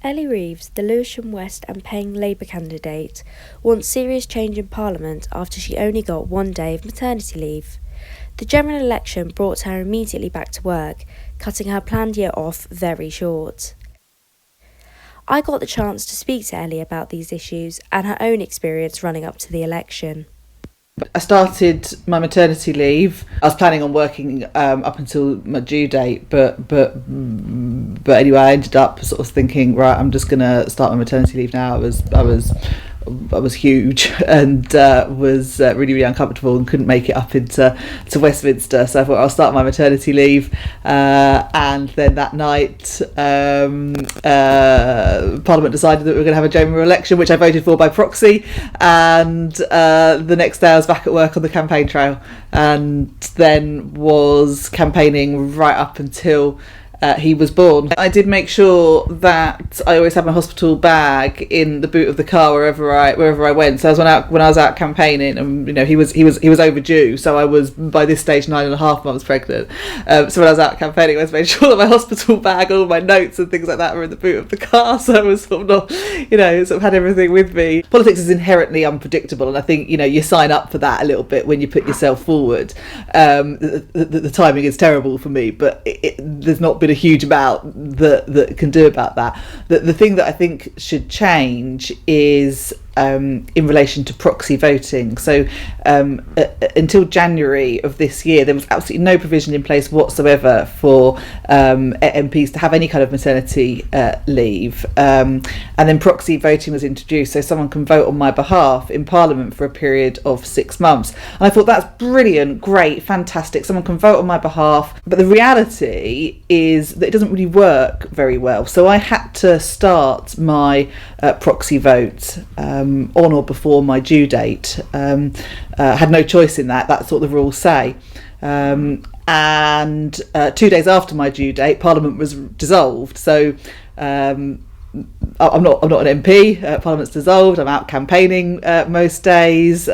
Ellie Reeves, the Lewisham West and Penge Labour candidate, wants serious change in Parliament after she only got 1 day of maternity leave. The general election brought her immediately back to work, cutting her planned year off very short. I got the chance to speak to Ellie about these issues and her own experience running up to the election. I started my maternity leave. I was planning on working up until my due date, but anyway, I ended up sort of thinking, right, I'm just going to start my maternity leave now. I was huge and was really uncomfortable and couldn't make it up into Westminster. So I thought I'll start my maternity leave, and then that night Parliament decided that we were going to have a general election, which I voted for by proxy, and the next day I was back at work on the campaign trail, and then was campaigning right up until he was born. I did make sure that I always had my hospital bag in the boot of the car wherever I went. So when I was out campaigning, and he was overdue. So I was by this stage 9.5 months pregnant. So when I was out campaigning, I always made sure that my hospital bag, all my notes and things like that, were in the boot of the car. So I was sort of not, sort of had everything with me. Politics is inherently unpredictable, and I think you sign up for that a little bit when you put yourself forward. The timing is terrible for me, but there's not been a huge amount that can do about that. The thing that I think should change is in relation to proxy voting. So until January of this year, there was absolutely no provision in place whatsoever for MPs to have any kind of maternity leave, and then proxy voting was introduced, so someone can vote on my behalf in Parliament for a period of 6 months. And I thought, that's brilliant, great, fantastic, someone can vote on my behalf. But the reality is that it doesn't really work very well. So I had to start my proxy vote on or before my due date. Had no choice in that. That's what the rules say. And 2 days after my due date, Parliament was dissolved. So I'm not an MP. Parliament's dissolved. I'm out campaigning most days.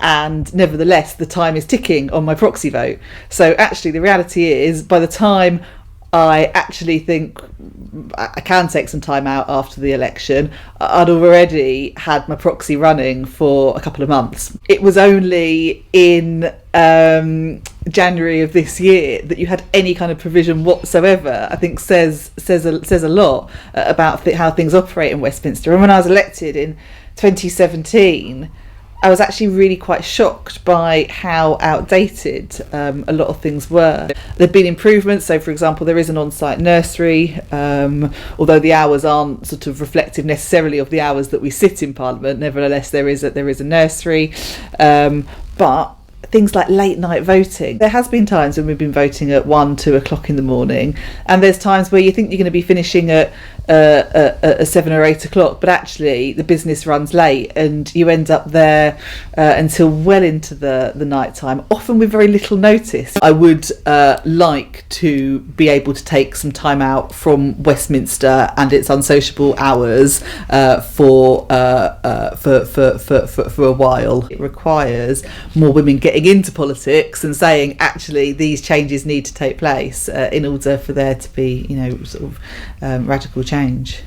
And nevertheless, the time is ticking on my proxy vote. So actually, the reality is, by the time I actually think I can take some time out after the election, I'd already had my proxy running for a couple of months. It was only in January of this year that you had any kind of provision whatsoever. I think says a lot about how things operate in Westminster. And when I was elected in 2017, I was actually really quite shocked by how outdated a lot of things were. There'd been improvements. So, for example, there is an on-site nursery, although the hours aren't sort of reflective necessarily of the hours that we sit in Parliament. Nevertheless, there is a nursery, but things like late night voting. There has been times when we've been voting at 1-2 o'clock in the morning, and there's times where you think you're going to be finishing at 7 or 8 o'clock, but actually the business runs late and you end up there until well into the night time, often with very little notice. I would like to be able to take some time out from Westminster and its unsociable hours for a while. It requires more women getting into politics and saying, actually, these changes need to take place in order for there to be, sort of radical change.